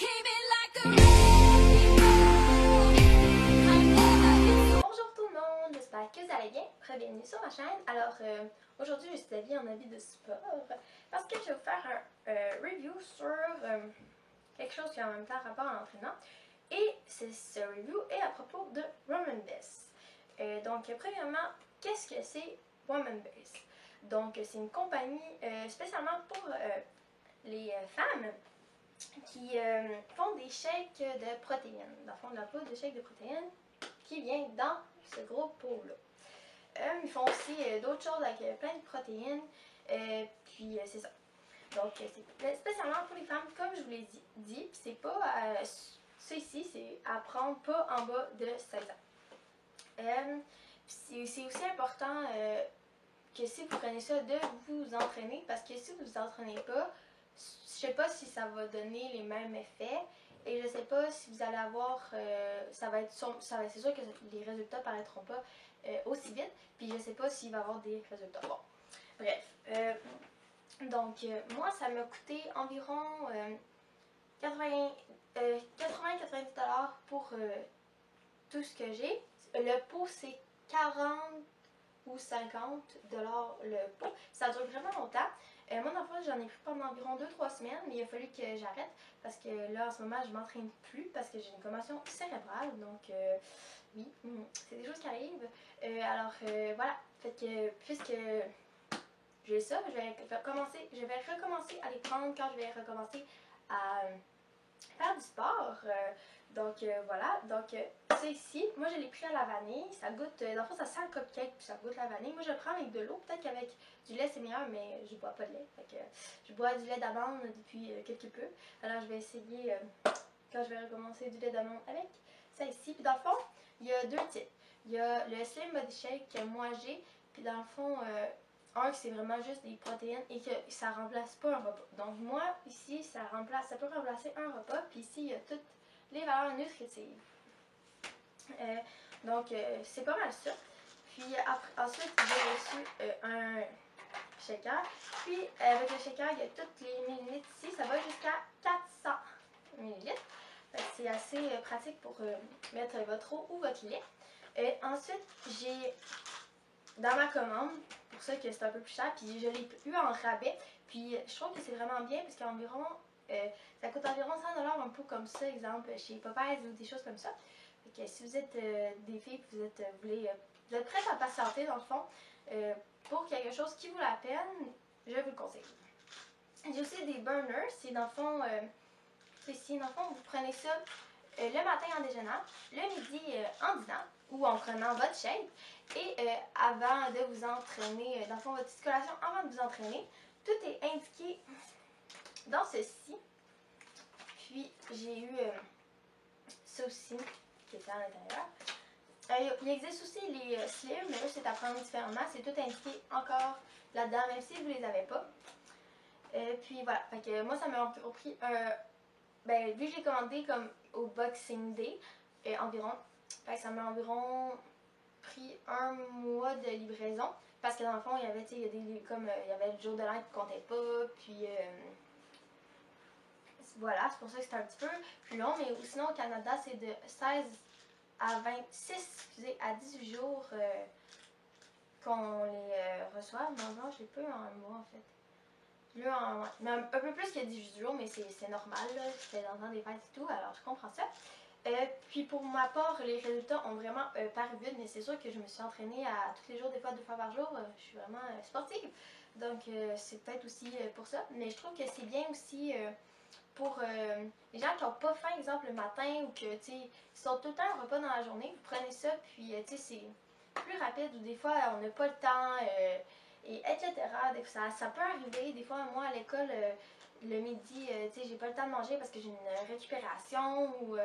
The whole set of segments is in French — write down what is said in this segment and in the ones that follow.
Bonjour tout le monde, j'espère que vous allez bien. Bienvenue sur ma chaîne. Alors aujourd'hui je suis habillée en habit de sport parce que je vais vous faire un review sur quelque chose qui a en même temps rapport à l'entraînement. Et ce review est à propos de Woman Best. Donc premièrement, qu'est-ce que c'est Woman Best? Donc c'est une compagnie spécialement pour les femmes qui font des shakes de protéines. Dans le fond, de la poudre de shake de protéines qui vient dans ce gros pot-là. Ils font aussi d'autres choses avec plein de protéines. Puis c'est ça. Donc c'est spécialement pour les femmes, comme je vous l'ai dit. C'est pas ça ici, c'est à prendre pas en bas de 16 ans. C'est aussi important que si vous prenez ça, de vous entraîner, parce que si vous vous entraînez pas, je sais pas si ça va donner les mêmes effets et je sais pas si vous allez avoir, c'est sûr que les résultats paraîtront pas aussi vite, puis je sais pas s'il va y avoir des résultats. Bon, bref, donc moi ça m'a coûté environ 80-90$ pour tout ce que j'ai. Le pot c'est 40 ou 50$ le pot. Ça dure vraiment longtemps. Moi, dans le fond, j'en ai pris pendant environ 2-3 semaines, mais il a fallu que j'arrête parce que là, en ce moment, je m'entraîne plus parce que j'ai une commotion cérébrale. Donc, oui, c'est des choses qui arrivent. Alors, voilà. Fait que, puisque j'ai ça, je vais recommencer à les prendre quand je vais recommencer à faire du sport. Donc voilà, donc ça ici, moi je l'ai pris à la vanille, ça goûte, dans le fond ça sent le cupcake puis ça goûte la vanille. Moi je le prends avec de l'eau, peut-être qu'avec du lait c'est meilleur, mais je bois pas de lait, fait que je bois du lait d'amande depuis quelque peu. Alors je vais essayer, quand je vais recommencer, du lait d'amande avec ça ici. Puis dans le fond, il y a deux types. Il y a le Slim Body Shake que moi j'ai, puis dans le fond, un c'est vraiment juste des protéines et que ça remplace pas un repas. Donc moi ici ça peut remplacer un repas, puis ici il y a toutes les valeurs nutritives. Donc c'est pas mal ça. Puis ensuite j'ai reçu un shaker. Puis avec le shaker il y a toutes les millilitres ici, ça va jusqu'à 400 millilitres. C'est assez pratique pour mettre votre eau ou votre lait. Ensuite j'ai dans ma commande, pour ça que c'est un peu plus cher, puis je l'ai eu en rabais, puis je trouve que c'est vraiment bien parce qu'environ, ça coûte environ 100$ un pot comme ça, exemple chez Popeyes ou des choses comme ça. Fait que si vous êtes des filles, vous êtes prêtes à patienter dans le fond, pour quelque chose qui vaut la peine, je vous le conseille. J'ai aussi des burners, c'est dans le fond, ici, dans le fond, vous prenez ça le matin en déjeunant, le midi en dînant ou en prenant votre shake et avant de vous entraîner, dans le fond, votre petite collation avant de vous entraîner. Tout est indiqué dans ceci. Puis j'ai eu ça aussi qui était à l'intérieur. Il existe aussi les slim, mais eux c'est à prendre différemment. C'est tout indiqué encore là-dedans, même si vous ne les avez pas. Puis voilà, fait que moi ça m'a pris ben, vu que j'ai commandé comme au Boxing Day environ, ça m'a environ pris un mois de livraison. Parce que dans le fond, il y avait, il y avait le jour de l'an qui comptait pas, puis voilà, c'est pour ça que c'était un petit peu plus long. Mais sinon, au Canada, c'est de 16 à 26, excusez, à 18 jours qu'on les reçoit. Non, je l'ai pas eu en un mois en fait. Un peu plus que 18 jours, mais c'est normal, c'était dans le temps des fêtes et tout, alors je comprends ça. Puis pour ma part, les résultats ont vraiment paru vite, mais c'est sûr que je me suis entraînée à tous les jours, des fois 2 fois par jour. Je suis vraiment sportive, donc c'est peut-être aussi pour ça. Mais je trouve que c'est bien aussi pour les gens qui n'ont pas faim, exemple le matin, ou que ils sont tout le temps un repas dans la journée. Vous prenez ça, puis c'est plus rapide, ou des fois on n'a pas le temps. Et etc. Ça peut arriver, des fois moi à l'école, le midi, j'ai pas le temps de manger parce que j'ai une récupération ou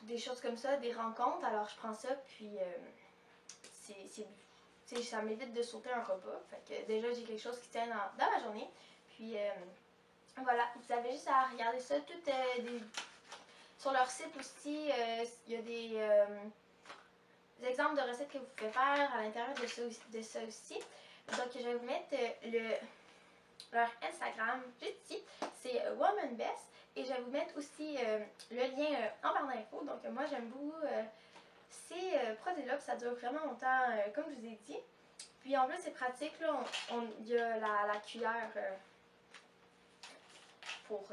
des choses comme ça, des rencontres, alors je prends ça, puis ça m'évite de sauter un repas. Fait que déjà j'ai quelque chose qui tient dans ma journée. Puis voilà, vous avez juste à regarder ça, sur leur site aussi, il y a des exemples de recettes que vous pouvez faire à l'intérieur de ça aussi. Donc je vais vous mettre leur Instagram juste ici, c'est Woman Best. et je vais vous mettre aussi le lien en barre d'infos. Donc moi j'aime beaucoup ces produits-là, ça dure vraiment longtemps comme je vous ai dit. Puis en plus c'est pratique, là, il y a la cuillère pour,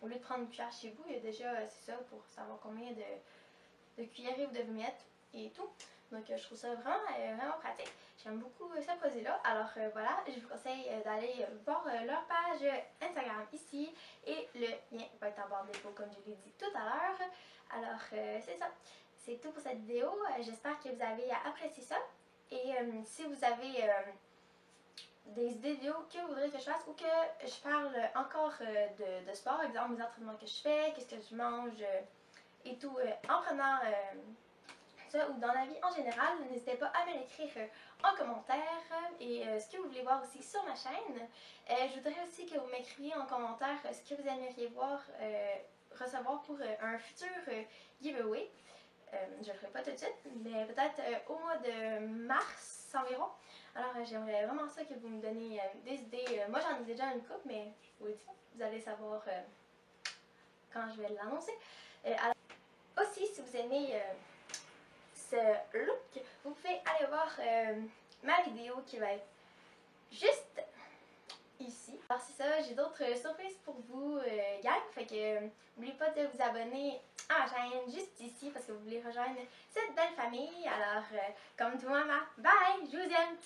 au lieu de prendre une cuillère chez vous, il y a déjà, c'est ça, pour savoir combien de cuillerées vous devez mettre et tout. Donc je trouve ça vraiment pratique. J'aime beaucoup ce produit-là. Alors voilà, je vous conseille d'aller voir leur page Instagram ici. Et le lien va être en barre d'infos comme je l'ai dit tout à l'heure. Alors c'est ça. C'est tout pour cette vidéo. J'espère que vous avez apprécié ça. Et si vous avez des idées de vidéos que vous voudrez que je fasse ou que je parle encore de sport, exemple les entraînements que je fais, qu'est-ce que je mange et tout, en prenant ça ou dans la vie en général, n'hésitez pas à me l'écrire en commentaire et ce que vous voulez voir aussi sur ma chaîne. Je voudrais aussi que vous m'écriviez en commentaire ce que vous aimeriez voir recevoir pour un futur giveaway. Je ne le ferai pas tout de suite, mais peut-être au mois de mars environ. Alors j'aimerais vraiment ça que vous me donniez des idées. Moi j'en ai déjà une couple, mais je vous le dis, vous allez savoir quand je vais l'annoncer. Alors, aussi, si vous aimez ce look, vous pouvez aller voir ma vidéo qui va être juste ici. Alors c'est ça, j'ai d'autres surprises pour vous, gang. Fait que n'oubliez pas de vous abonner à ma chaîne juste ici parce que vous voulez rejoindre cette belle famille. Alors, comme tout le monde, bye! Je vous aime!